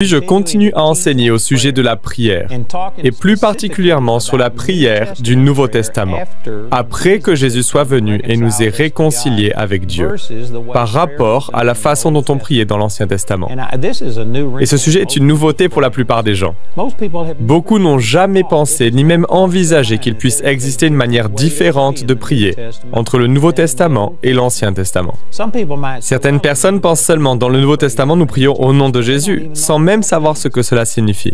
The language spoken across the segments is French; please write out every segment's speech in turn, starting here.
Je continue à enseigner au sujet de la prière, et plus particulièrement sur la prière du Nouveau Testament, après que Jésus soit venu et nous ait réconciliés avec Dieu, par rapport à la façon dont on priait dans l'Ancien Testament. Et ce sujet est une nouveauté pour la plupart des gens. Beaucoup n'ont jamais pensé, ni même envisagé qu'il puisse exister une manière différente de prier entre le Nouveau Testament et l'Ancien Testament. Certaines personnes pensent seulement, dans le Nouveau Testament, nous prions au nom de Jésus, sans même savoir ce que cela signifie.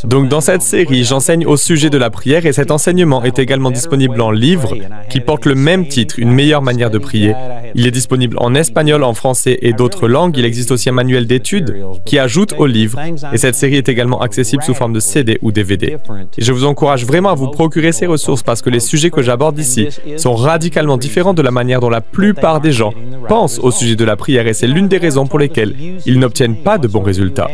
Donc dans cette série, j'enseigne au sujet de la prière et cet enseignement est également disponible en livre qui porte le même titre, Une meilleure manière de prier. Il est disponible en espagnol, en français et d'autres langues. Il existe aussi un manuel d'études qui ajoute au livre et cette série est également accessible sous forme de CD ou DVD. Et je vous encourage vraiment à vous procurer ces ressources parce que les sujets que j'aborde ici sont radicalement différents de la manière dont la plupart des gens pensent au sujet de la prière et c'est l'une des raisons pour lesquelles ils n'obtiennent pas de bons résultats.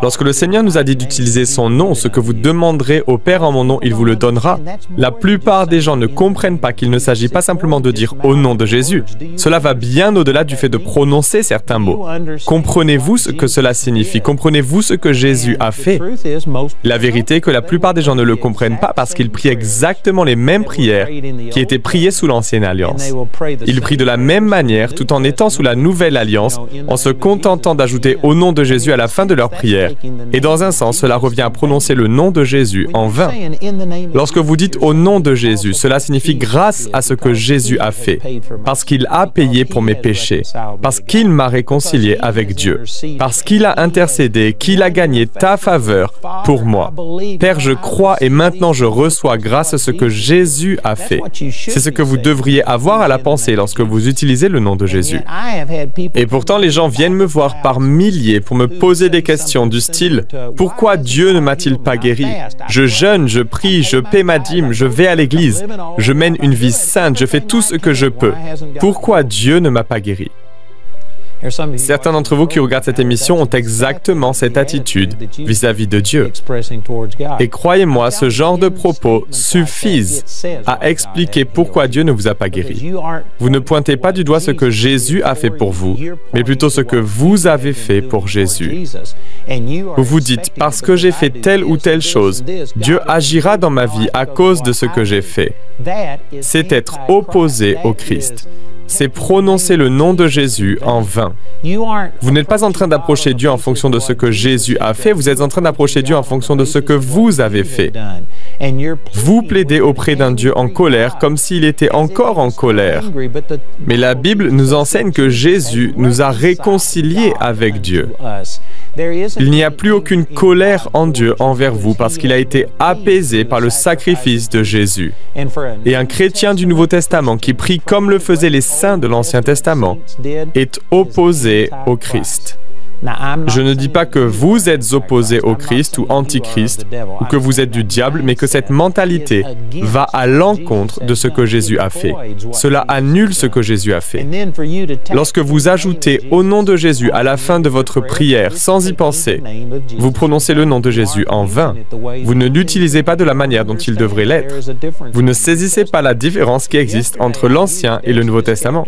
Lorsque le Seigneur nous a dit d'utiliser son nom, ce que vous demanderez au Père en mon nom, il vous le donnera, la plupart des gens ne comprennent pas qu'il ne s'agit pas simplement de dire au nom de Jésus. Cela va bien au-delà du fait de prononcer certains mots. Comprenez-vous ce que cela signifie? Comprenez-vous ce que Jésus a fait? La vérité est que la plupart des gens ne le comprennent pas parce qu'ils prient exactement les mêmes prières qui étaient priées sous l'Ancienne Alliance. Ils prient de la même manière tout en étant sous la Nouvelle Alliance, en se contentant d'ajouter au nom de Jésus à la fin de leur prière. Et dans un sens, cela revient à prononcer le nom de Jésus en vain. Lorsque vous dites au nom de Jésus, cela signifie grâce à ce que Jésus a fait, parce qu'il a payé pour mes péchés, parce qu'il m'a réconcilié avec Dieu, parce qu'il a intercédé, qu'il a gagné ta faveur pour moi. Père, je crois et maintenant je reçois grâce à ce que Jésus a fait. C'est ce que vous devriez avoir à la pensée lorsque vous utilisez le nom de Jésus. Et pourtant, les gens viennent me voir par milliers pour me poser des questions du style « Pourquoi Dieu ne m'a-t-il pas guéri? Je jeûne, je prie, je paie ma dîme, je vais à l'église, je mène une vie sainte, je fais tout ce que je peux. Pourquoi Dieu ne m'a pas guéri? » Certains d'entre vous qui regardent cette émission ont exactement cette attitude vis-à-vis de Dieu. Et croyez-moi, ce genre de propos suffisent à expliquer pourquoi Dieu ne vous a pas guéri. Vous ne pointez pas du doigt ce que Jésus a fait pour vous, mais plutôt ce que vous avez fait pour Jésus. Vous vous dites, parce que j'ai fait telle ou telle chose, Dieu agira dans ma vie à cause de ce que j'ai fait. C'est être opposé au Christ. C'est prononcer le nom de Jésus en vain. Vous n'êtes pas en train d'approcher Dieu en fonction de ce que Jésus a fait, vous êtes en train d'approcher Dieu en fonction de ce que vous avez fait. Vous plaidez auprès d'un Dieu en colère comme s'il était encore en colère. Mais la Bible nous enseigne que Jésus nous a réconciliés avec Dieu. Il n'y a plus aucune colère en Dieu envers vous parce qu'il a été apaisé par le sacrifice de Jésus. Et un chrétien du Nouveau Testament qui prie comme le faisaient les saints de l'Ancien Testament est opposé au Christ. Je ne dis pas que vous êtes opposé au Christ ou antichrist, ou que vous êtes du diable, mais que cette mentalité va à l'encontre de ce que Jésus a fait. Cela annule ce que Jésus a fait. Lorsque vous ajoutez au nom de Jésus à la fin de votre prière sans y penser, vous prononcez le nom de Jésus en vain. Vous ne l'utilisez pas de la manière dont il devrait l'être. Vous ne saisissez pas la différence qui existe entre l'Ancien et le Nouveau Testament.